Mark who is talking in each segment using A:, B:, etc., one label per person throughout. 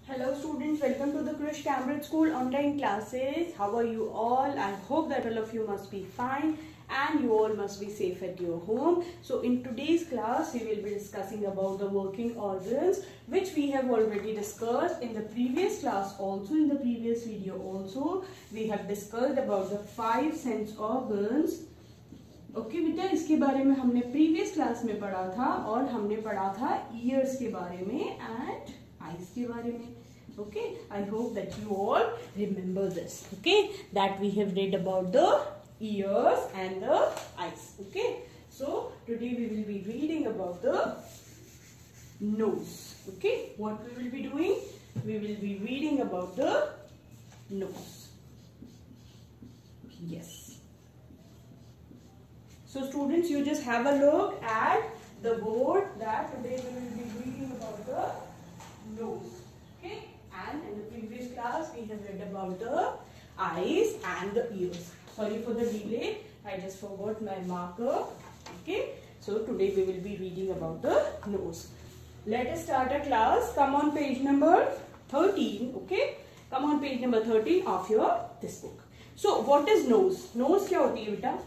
A: Hello students, welcome to the Krish Cambridge School online classes. How are you all? I hope that all of you must be fine and you all must be safe at your home. So in today's class, we will be discussing about the working organs, which we have already discussed in the previous class also, in the previous video also. We have discussed about the 5 sense organs. Okay बेटा, इसके बारे में हमने previous class में पढ़ा था और हमने पढ़ा था ईयर्स के बारे में एंड आईज के बारे में. Okay, I hope that you all remember this. Okay, that we have read about the ears and the eyes. Okay, so today we will be reading about the nose. Okay, what we will be doing? We will be reading about the nose. Yes. So students, you just have a look at the board that today we will be reading about the nose. Okay. And in the previous class, we have read about the eyes and the ears. Sorry for the delay. I just forgot my marker. Okay. So today we will be reading about the nose. Let us start our class. Come on page number 13. Okay. Come on page number 13 of your this book. So what is nose? Nose क्या होती है बेटा?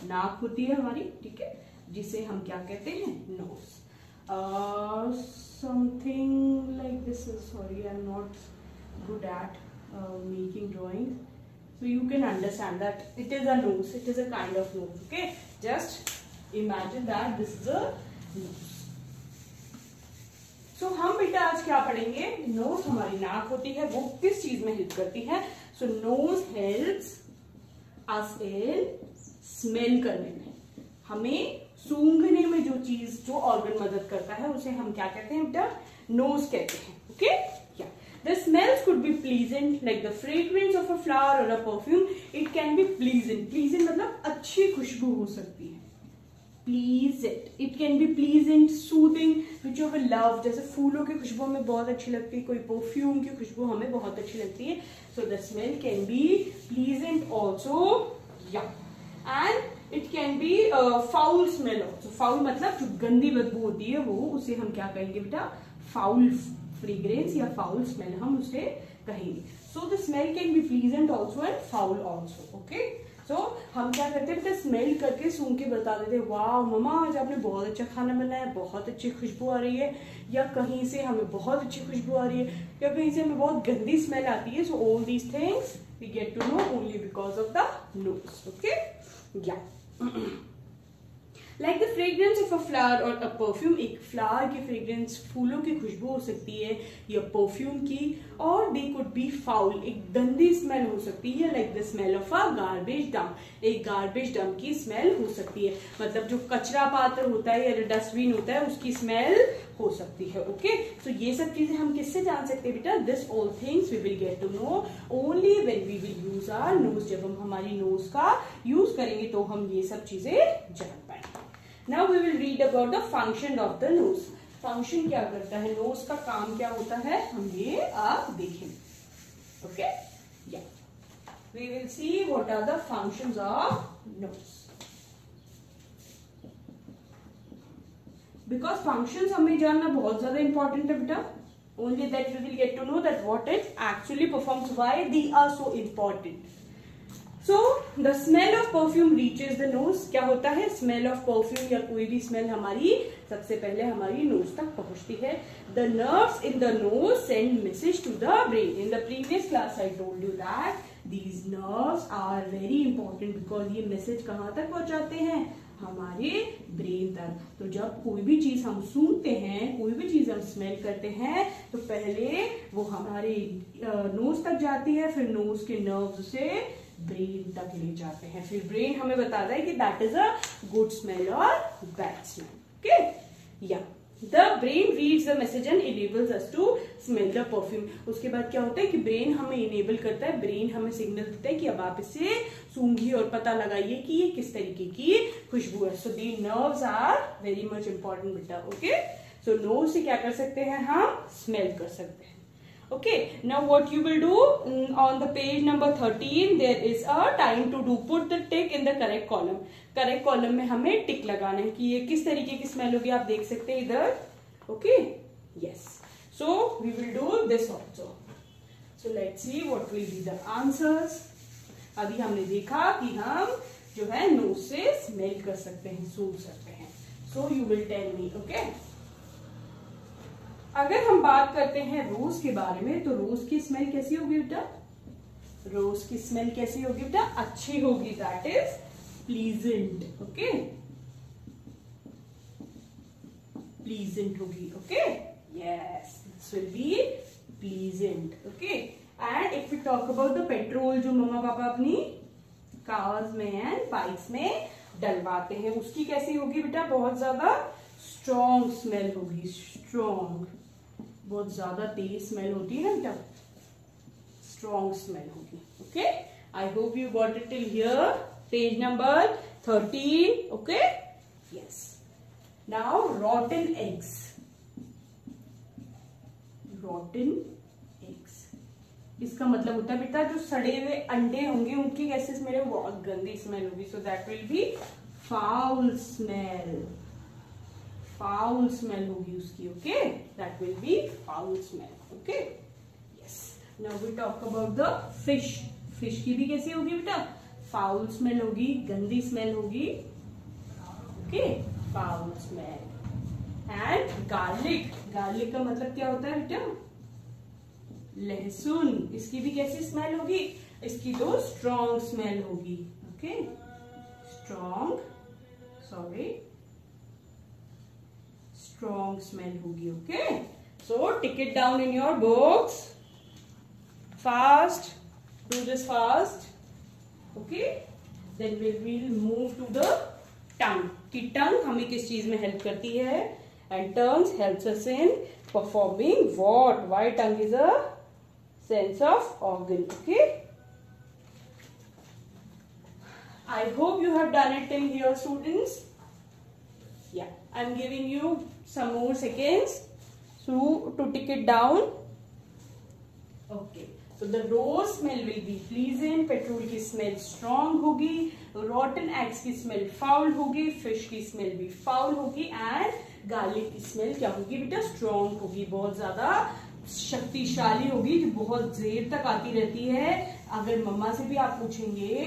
A: नाक होती है हमारी, ठीक है, जिसे हम क्या कहते हैं? Knows. Something like this is, sorry, I'm not good at making drawings, so you can understand that it is a nose, it is a kind of nose. Okay, just imagine that this is a nose. So हम बेटा आज क्या पढ़ेंगे? Knows हमारी नाक होती है, वो किस चीज में हेल्प करती है? So nose helps us in smell करने में, हमें सूंघने में जो चीज, जो ऑर्गन मदद करता है उसे हम क्या कहते हैं बेटा? नोज कहते हैं. Okay, yeah the smells could be pleasant like the fragrance of a flower और a perfume. It can be pleasant. Pleasant मतलब अच्छी खुशबू हो सकती है. Pleasant, it can be pleasant, soothing, which of love, जैसे फूलों की खुशबू हमें बहुत अच्छी लगती है, कोई परफ्यूम की खुशबू हमें बहुत अच्छी लगती है. So the smell can be pleasant also. Yeah and it can be foul smell also. Foul मतलब जो गंदी बदबू होती है वो, उसे हम क्या कहेंगे बेटा? फाउल फ्रेग्रेंस या फाउल स्मेल हम उसे कहेंगे. So the smell can be pleasant also and foul also. Okay, so हम क्या करते हैं बेटा? स्मेल करके सूंघ के बता देते हैं, वाह मम्मा आज आपने बहुत अच्छा खाना बनाया, बहुत अच्छी खुशबू आ रही है, या कहीं से हमें बहुत अच्छी खुशबू आ रही है, या कहीं से हमें बहुत गंदी स्मेल आती है. So all these things we get to know only because of the nose. Okay, yeah. Like the fragrance of a flower or a perfume, एक फ्लावर की फ्रेग्रेंस, फूलों की खुशबू हो सकती है, या परफ्यूम की, और they could be foul, एक गंदी स्मेल हो सकती है, like the smell of a garbage dump, एक गार्बेज डंप की स्मेल हो सकती है, मतलब जो कचरा पात्र होता है या डस्टबिन होता है उसकी स्मेल हो सकती है. ओके, तो ये सब चीजें हम किससे जान सकते हैं बेटा? This all things we will get to know only when we will use our nose. जब हम हमारी नोज का यूज करेंगे तो हम ये सब चीजें जान पाएंगे. Now we will read about the function of the nose. Function क्या करता है, नोज का काम क्या होता है, हम ये आप देखेंगे. Okay, yeah we will see what are the functions of nose. Because functions हमें जानना बहुत ज्यादा इंपॉर्टेंट है बेटा. Only that we will get to know that what it actually performs, why they are so important. So the smell of perfume reaches the nose. क्या होता है? Smell of perfume या कोई भी स्मेल हमारी सबसे पहले हमारी नोज तक पहुंचती है. The nerves in the nose send message to the brain. In the previous class I told you that these nerves are very important because ये मैसेज कहाँ तक पहुंचाते हैं? हमारे ब्रेन तक. तो जब कोई भी चीज हम सूंघते हैं, कोई भी चीज हम स्मेल करते हैं, तो पहले वो हमारे नोज तक जाती है, फिर नोज के नर्व्स से ब्रेन तक ले जाते हैं, फिर ब्रेन हमें बताता है कि that is a good smell और bad smell. Okay, yeah the brain reads the message and enables us to smell the perfume. उसके बाद क्या होता है कि ब्रेन हमें इनेबल करता है, ब्रेन हमें सिग्नल देता है कि अब आप इसे सूंघिए और पता लगाइए कि ये किस तरीके की खुशबू है. So the nerves are very much important बेटा. ओके, सो नोज से क्या कर सकते हैं? हम स्मेल कर सकते हैं. Okay, now what you will do on the page number 13, there is a time to do. Put the tick in the correct column. Correct column में हमें टिक लगाना है कि ये किस तरीके की स्मेल होगी. आप देख सकते हैं इधर. Okay, yes. So we will do this also. So let's see what will be the answers. अभी हमने देखा कि हम जो है नोज से स्मेल कर सकते हैं, सूंघ सकते हैं. So you will tell me, okay? अगर हम बात करते हैं रोज के बारे में, तो रोज की स्मेल कैसी होगी बेटा? रोज की स्मेल कैसी होगी बेटा? अच्छी होगी. That is pleasant. Okay, pleasant होगी. Okay, yes, this will be pleasant. Okay, and if we talk about the petrol जो मम्मा पापा अपनी कार्स में एंड बाइक्स में डलवाते हैं, उसकी कैसी होगी बेटा? बहुत ज्यादा स्ट्रॉन्ग स्मेल होगी. स्ट्रॉन्ग, बहुत ज्यादा तेज स्मेल होती है ना बेटा, स्ट्रॉन्ग स्मेल होगी. Okay, I hope you got it till here. Page number 13. Okay, yes. Now रॉटन eggs. रॉटन eggs, इसका मतलब होता है बेटा जो सड़े हुए अंडे होंगे उनकी कैसे स्मेल है? बहुत गंदी स्मेल होगी. So that will be foul smell. Foul smell होगी उसकी. Okay, that will be foul smell. Okay, yes. Now we talk about the fish. Fish की भी कैसी होगी बेटा? फाउल स्मेल होगी, गंदी स्मेल होगी. Okay, foul smell. And garlic. Garlic का मतलब क्या होता है बेटा? लहसुन. इसकी भी कैसी स्मेल होगी? इसकी तो स्ट्रॉन्ग स्मेल होगी. Okay, strong, sorry, strong smell होगी. Okay, so tick it down in your books. Fast, do this fast. Okay, then we will move to the tongue. कि टंग हमें किस चीज में हेल्प करती है? And tongues helps us in performing what? Why tongue is a sense of organ. Okay, I hope you have done it till here, students. Yeah, I'm giving you some more seconds to tick it down. Okay, so the rose smell will be pleasant, petrol की smell strong होगी, rotten eggs की smell foul होगी, fish की smell भी foul होगी, and garlic की smell क्या होगी बेटा? strong होगी, बहुत ज्यादा शक्तिशाली होगी, जो बहुत देर तक आती रहती है. अगर मम्मा से भी आप पूछेंगे,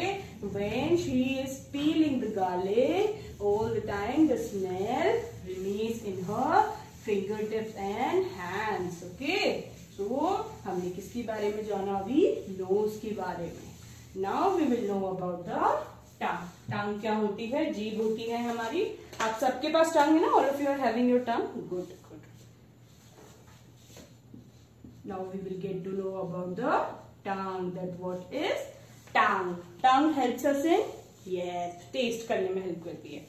A: when she is peeling the garlic all the time the smell remains in her fingertips and hands. Okay, so हमने किसके बारे में जाना अभी? नोज के बारे में. Now we will know about the tongue. टंग क्या होती है? जीभ होती है हमारी. आप सबके पास टंग है ना? all of you are having your tongue. Good. Now we will get to know about the tongue. That what is tongue? Tongue helps us in, yes, taste करने में help करती है.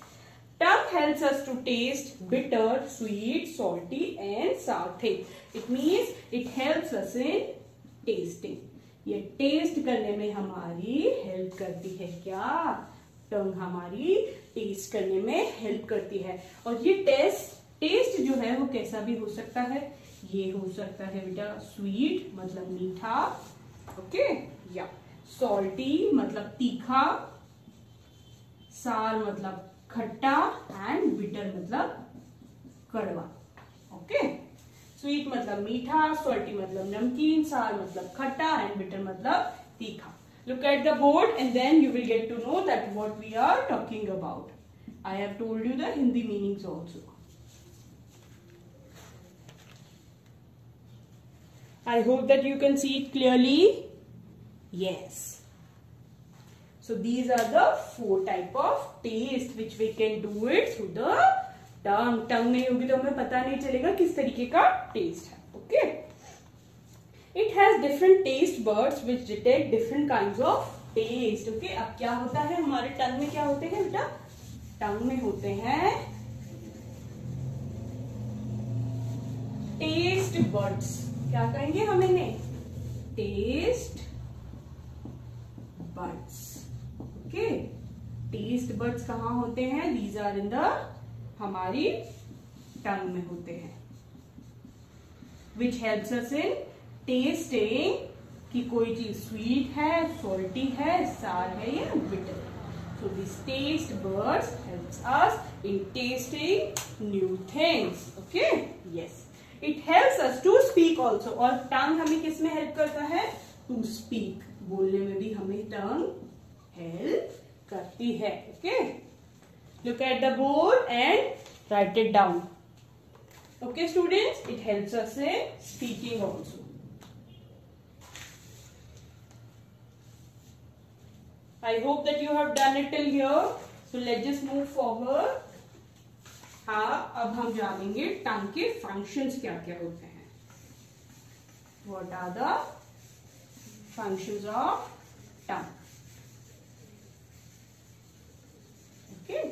A: Tongue helps us to taste bitter, sweet, salty and sour things. It means it helps us in tasting. ये taste करने में हमारी help करती है. क्या? tongue हमारी taste करने में help करती है. और ये taste जो है वो कैसा भी हो सकता है. ये हो सकता है बेटा स्वीट मतलब मीठा. ओके, या सॉल्टी मतलब तीखा, सार मतलब खट्टा एंड बिटर मतलब कड़वा. ओके, स्वीट मतलब मीठा, सॉल्टी मतलब नमकीन, सार मतलब खट्टा एंड बिटर मतलब तीखा. Look at the board and then you will get to know that what we are talking about. I have told you the Hindi meanings also. I hope that you can see it clearly. Yes. So these are the 4 type of taste which we can do it through the tongue. Tongue नहीं होगी तो हमें पता नहीं चलेगा किस तरीके का taste है. Okay. It has different taste buds which detect different kinds of taste. Okay. अब क्या होता है हमारे tongue में? क्या होते हैं बेटा? tongue में होते हैं taste buds. क्या कहेंगे हम इन्हें? Test buds. Okay, taste buds कहाँ होते हैं? दीज आर इन द हमारी टंग में होते हैं. Which helps us in testing कि कोई चीज स्वीट है, सॉल्टी है, सार है या bitter. So this taste buds helps us in testing new things. Okay, yes. It helps us to speak also, और टंग हमें किस में हेल्प करता है? टू स्पीक, बोलने में भी हमें टंग हेल्प करती है। Okay, look at the board and right it down. Okay students, it helps us in speaking also. I hope that you have done it till here. So let's just move forward. हाँ, अब हम जानेंगे टंग के functions क्या क्या होते हैं। What are the functions of tongue? Okay.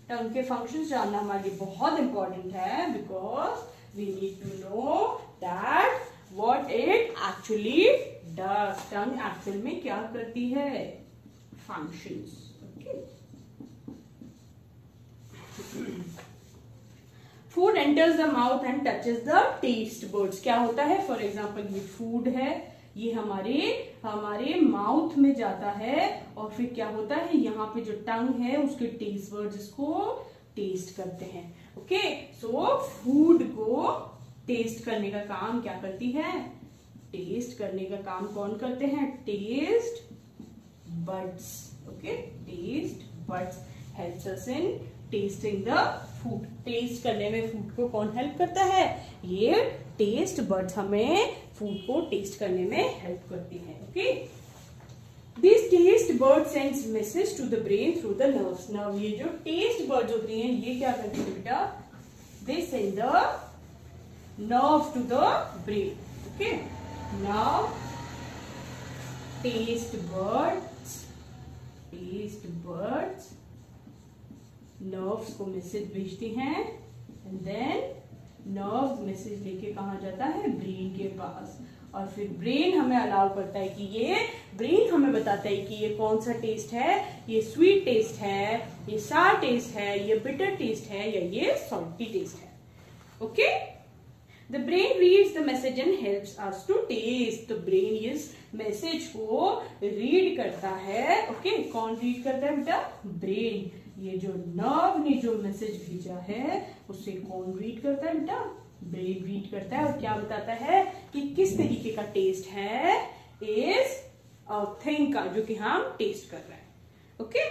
A: टंग के फंक्शंस जानना हमारे लिए बहुत इंपॉर्टेंट है, because we need to know that what it actually does. Tongue actual में क्या करती है? Functions. Okay, food enters the mouth and touches the taste birds. क्या होता है? फॉर एग्जाम्पल ये फूड है, ये हमारे माउथ में जाता है, और फिर क्या होता है? यहाँ पे जो टंग है उसके टेस्ट बर्ड्स इसको टेस्ट करते हैं। ओके, सो फूड को टेस्ट करने का काम क्या करती है? टेस्ट करने का काम कौन करते हैं? Taste buds. Okay, taste buds helps us in testing the food. Taste करने में फूड को कौन हेल्प करता है? ये टेस्ट बड्स हमें फूड को टेस्ट करने में हेल्प करती है। Okay, this taste bird sends message to the brain through the nerves. Nerve, ये जो टेस्ट बर्ड्स होती हैं ये क्या करती है बेटा? They send the nerve to the brain. Okay, now taste buds nerves को मैसेज भेजती हैं, एंड देन nerves मैसेज लेके कहाँ जाता है? ब्रेन के पास, और फिर ब्रेन हमें अलाउ करता है कि ब्रेन हमें बताता है कि ये कौन सा टेस्ट है, ये स्वीट टेस्ट है, ये सार टेस्ट है, ये बिटर टेस्ट है, या ये सॉल्टी टेस्ट है। Okay, The brain reads the message and helps us to taste. तो ब्रेन इस मैसेज को रीड करता है। ओके, कौन रीड करता है बेटा? ब्रेन। ये जो नर्व ने जो मैसेज भेजा है उसे कौन रीड करता है बेटा? ब्रेन रीड करता है, और क्या बताता है कि किस तरीके का टेस्ट है इस थिंग का जो कि हम टेस्ट कर रहे हैं। Okay,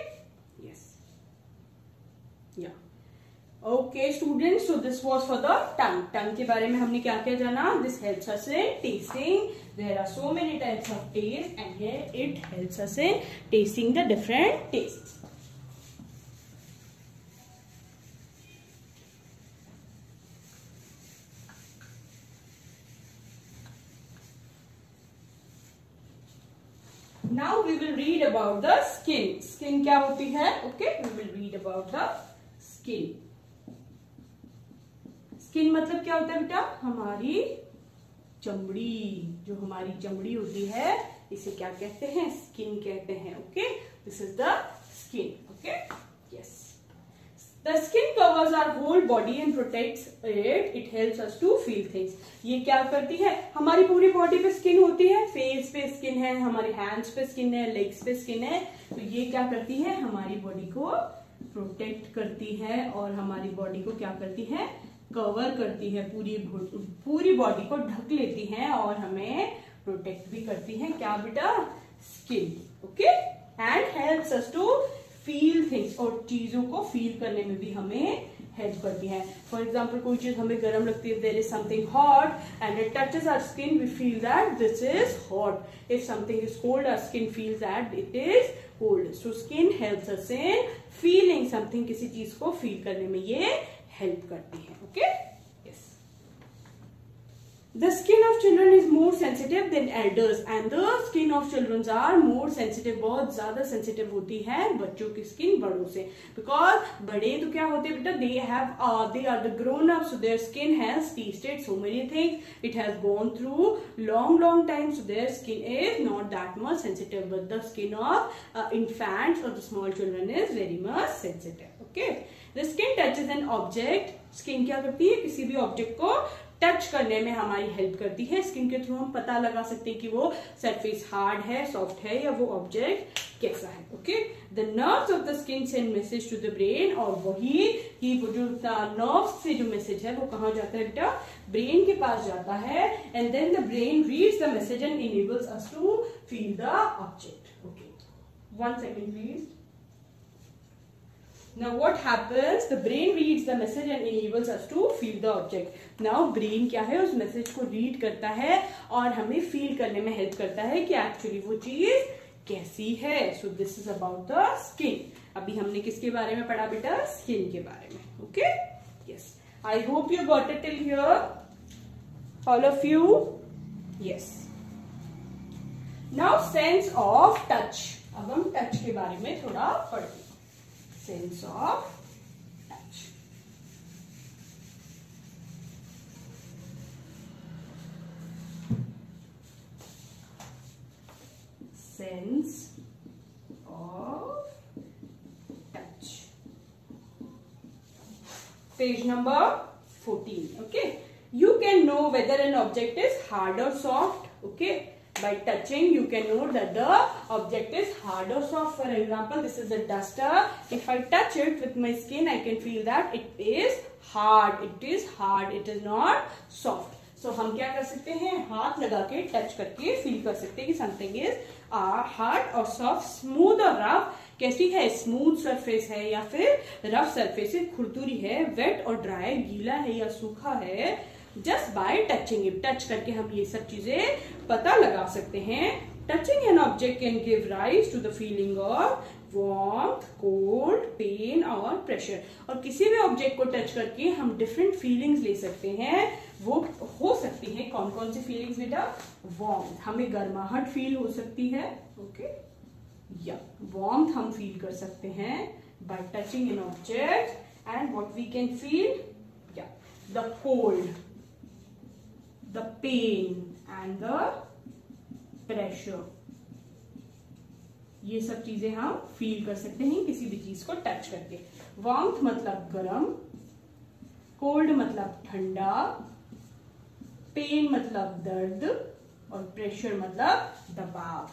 A: yes, yeah okay students, so this was for the tongue. Tongue के बारे में हमने क्या क्या जाना? This helps us in testing. There are so many types of test, and here it helps us in testing the different tests. Now we will read about the skin. Skin क्या होती है? Okay, we will read about the skin. Skin मतलब क्या होता है बेटा? हमारी चमड़ी। जो हमारी चमड़ी होती है इसे क्या कहते हैं? स्किन कहते हैं। Okay, this is the skin. Okay, yes, the skin covers our whole body and protects it. It helps us to feel things. ये क्या करती है? हमारी पूरी बॉडी पे स्किन होती है, फेस पे स्किन है, हमारे हैंड्स पे स्किन है, लेग्स पे स्किन है। तो ये क्या करती है? हमारी बॉडी को प्रोटेक्ट करती है, और हमारी बॉडी को क्या करती है? कवर करती है, पूरी बॉडी को ढक लेती है, और हमें प्रोटेक्ट भी करती है। क्या बेटा? Skin. Okay, and helps us to feel things, और चीजों को फील करने में भी हमें हेल्प करती है। फॉर एग्जाम्पल, कोई चीज हमें गर्म लगती है, there is something hot and it touches our skin, we feel that this is hot. If something is cold, our skin feels that it is cold. So skin helps us in feeling something. किसी चीज को feel करने में ये help करती है। Okay, yes, The skin of children is more sensitive than elders, and the skin of children are more sensitive. बहुत ज्यादा sensitive होती है बच्चों की skin बड़ों से, because बड़े तो क्या होते हैं बेटा? they are the grown ups, so their skin has tasted so many things. It has gone through long time, so their skin is not that much sensitive. But the skin of infants or the small children is very much sensitive. Okay, the skin touches an object. Skin क्या करती है? किसी भी object को touch करने में हमारी help करती है। स्किन के थ्रू हम पता लगा सकते हैं कि वो सरफेस हार्ड है, सॉफ्ट है, या वो ऑब्जेक्ट कैसा है। Okay, the nerves of the skin send message to the brain, और वही ही वो जो नर्व्स से जो मैसेज है वो कहाँ जाता है बेटा, ब्रेन के पास जाता है, and then the brain reads the message and enables us to feel the object. Okay, 1 second please. Now what happens? The brain reads the message and enables us to feel the object. Now brain क्या है, उस message को read करता है और हमें feel करने में हेल्प करता है कि एक्चुअली वो चीज कैसी है। So this is about the skin. अभी हमने किसके बारे में पढ़ा बेटा, स्किन के बारे में। Okay, yes, I hope you got it till here, all of you. Yes, now sense of touch. अब हम टच के बारे में थोड़ा पढ़ेंगे। Sense of touch, sense of touch, page number 14. Okay, you can know whether an object is hard or soft. Okay, by touching you can know that the object is hard or soft. For example, this is a duster. If I touch it with my skin, I can feel that it is hard. It is hard. It is not soft. So हम क्या कर सकते हैं, हाथ लगा के touch करके feel कर सकते हैं कि समथिंग इज हार्ड और सॉफ्ट, स्मूथ और रफ। कैसी है, स्मूथ सरफेस है या फिर रफ सरफेस है, खुरदुरी है, वेट और ड्राई, गीला है या सूखा है। Just by touching it, touch करके हम ये सब चीजें पता लगा सकते हैं। Touching an object can give rise to the feeling of warmth, cold, pain और प्रेशर। और किसी भी ऑब्जेक्ट को टच करके हम डिफरेंट फीलिंग्स ले सकते हैं। वो हो सकती है कौन कौन सी फीलिंग्स बेटा, वार्मथ, हमें गर्माहट फील हो सकती है। ओके, या वार्मथ हम फील कर सकते हैं by touching an object, and what we can feel, yeah the cold, the pain and the pressure। ये सब चीजें हम फील कर सकते हैं किसी भी चीज को टच करके। वार्मथ मतलब गर्म, कोल्ड मतलब ठंडा, पेन मतलब दर्द, और प्रेशर मतलब दबाव।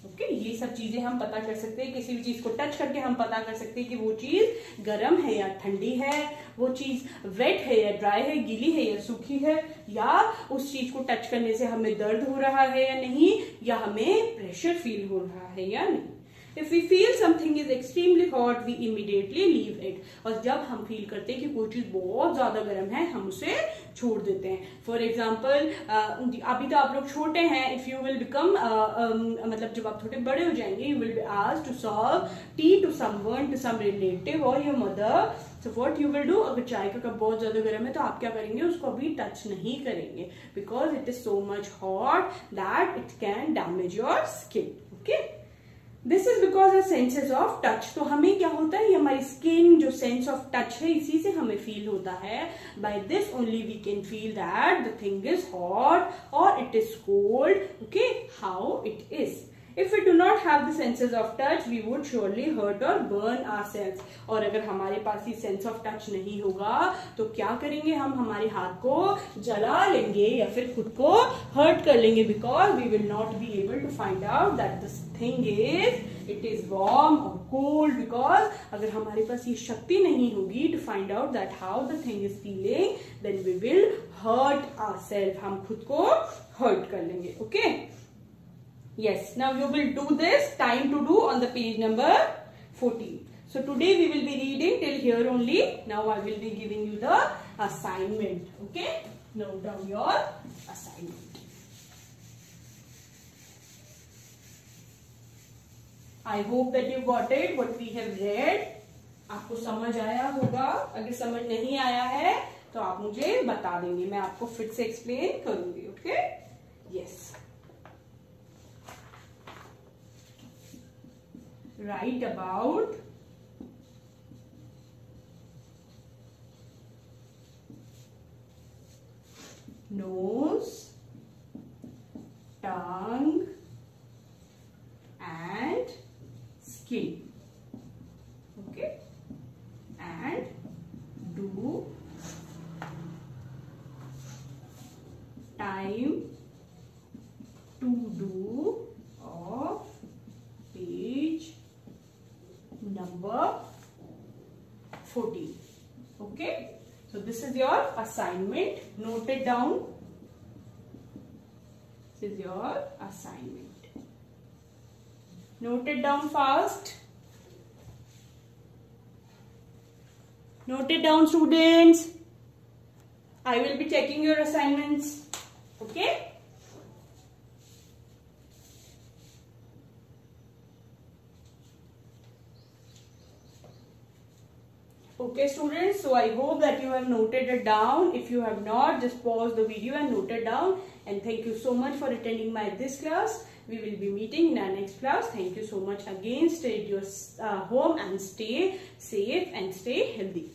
A: ओके, ये सब चीजें हम पता कर सकते हैं, किसी भी चीज को टच करके हम पता कर सकते हैं कि वो चीज गर्म है या ठंडी है, वो चीज वेट है या ड्राई है, गीली है या सूखी है, या उस चीज को टच करने से हमें दर्द हो रहा है या नहीं, या हमें प्रेशर फील हो रहा है या नहीं। If we feel something is extremely hot, we immediately leave it. और जब हम फील करते हैं कि कोई चीज बहुत ज्यादा गर्म है, हम उसे छोड़ देते हैं। फॉर एग्जाम्पल, अभी तो आप लोग छोटे हैं, इफ यू विल बिकम मतलब जब आप थोड़े बड़े हो जाएंगे, you will be asked to serve tea to someone, to some relative और your mother. So what you will do, अगर चाय का कप बहुत ज्यादा गर्म है तो आप क्या करेंगे, उसको अभी टच नहीं करेंगे, because it is so much hot that it can damage your skin. Okay, this is because the senses of touch. तो हमें क्या होता है, ये हमारी स्किन जो सेंस ऑफ टच है, इसी से हमें फील होता है। By this only we can feel that the thing is hot और it is cold. Okay, how it is. If we do not have the senses of touch, we would surely hurt or burn ourselves. और अगर हमारे पास ये sense of touch नहीं होगा तो क्या करेंगे, हम हमारे हाथ को जला लेंगे या फिर खुद को हर्ट कर लेंगे, because we will not be able to find out that this thing it is warm और कोल्ड। बिकॉज अगर हमारे पास ये शक्ति नहीं होगी to find out that how the thing is feeling, then we will hurt ourself, हम खुद को हर्ट कर लेंगे। Okay, yes, now you will do this, time to do on the page number 14. So today we will be reading till here only. Now I will be giving you the assignment. Okay, note down your assignment. I hope that you got it, what we have read. आपको समझ आया होगा। अगर समझ नहीं आया है तो आप मुझे बता देंगे, मैं आपको फिर से एक्सप्लेन करूंगी। Okay, yes, write about nose, tongue and skin. Okay, and do time to do of page number 14. Okay, so this is your assignment. Note it down. This is your assignment. Note it down fast. Note it down, students. I will be checking your assignments. Okay. Okay, students, so I hope that you have noted it down. If you have not, just pause the video and note it down. And thank you so much for attending this class. We will be meeting in our next class. Thank you so much again. Stay at your home and stay safe and stay healthy.